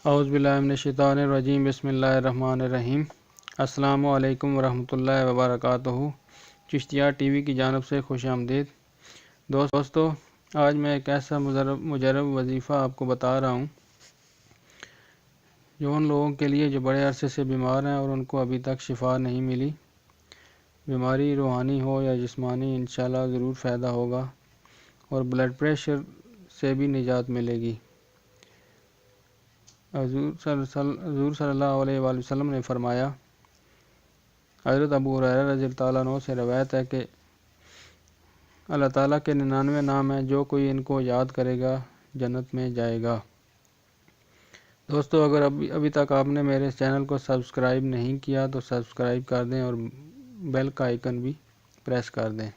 اعوذ باللہ من الشیطان الرجیم، بسم اللہ الرحمن الرحیم۔ السلام علیکم ورحمۃ اللہ وبرکاتہ۔ چشتیہ ٹی وی کی جانب سے خوش آمدید۔ دوستو، آج میں ایک ایسا مجرب وظیفہ آپ کو بتا رہا ہوں جو ان لوگوں کے لیے جو بڑے عرصے سے بیمار ہیں اور ان کو ابھی تک شفا نہیں ملی۔ بیماری روحانی ہو یا جسمانی، انشاءاللہ ضرور فائدہ ہوگا اور بلڈ پریشر سے بھی نجات ملے گی۔ حضور صلی اللہ علیہ وآلہ وسلم نے فرمایا، حضرت ابو ہریرہ رضی اللہ تعالیٰ عنہ سے روایت ہے کہ اللہ تعالیٰ کے 99 نام ہیں، جو کوئی ان کو یاد کرے گا جنت میں جائے گا۔ دوستو، اگر ابھی تک آپ نے میرے چینل کو سبسکرائب نہیں کیا تو سبسکرائب کر دیں اور بیل کا آئیکن بھی پریس کر دیں۔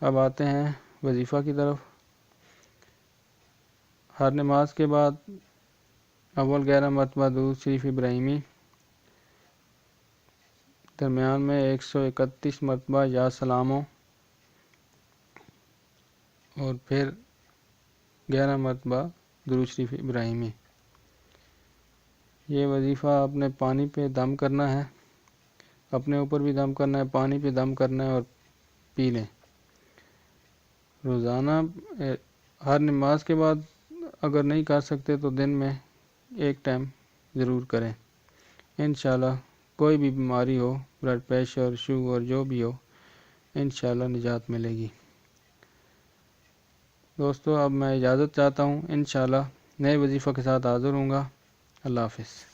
اب آتے ہیں وظیفہ کی طرف۔ ہر نماز کے بعد اول 11 مرتبہ درود شریف ابراہیمی، درمیان میں 131 مرتبہ یا سلاموں، اور پھر 11 مرتبہ درود شریف ابراہیمی۔ یہ وظیفہ آپ نے پانی پہ دم کرنا ہے، اپنے اوپر بھی دم کرنا ہے، پانی پہ دم کرنا ہے اور پی لیں۔ روزانہ ہر نماز کے بعد اگر نہیں کر سکتے تو دن میں ایک ٹائم ضرور کریں۔ انشاءاللہ کوئی بھی بیماری ہو، بلڈ پریشر، شوگر، جو بھی ہو، انشاءاللہ نجات ملے گی۔ دوستو، اب میں اجازت چاہتا ہوں، انشاءاللہ نئے وظیفہ کے ساتھ حاضر ہوں گا۔ اللہ حافظ۔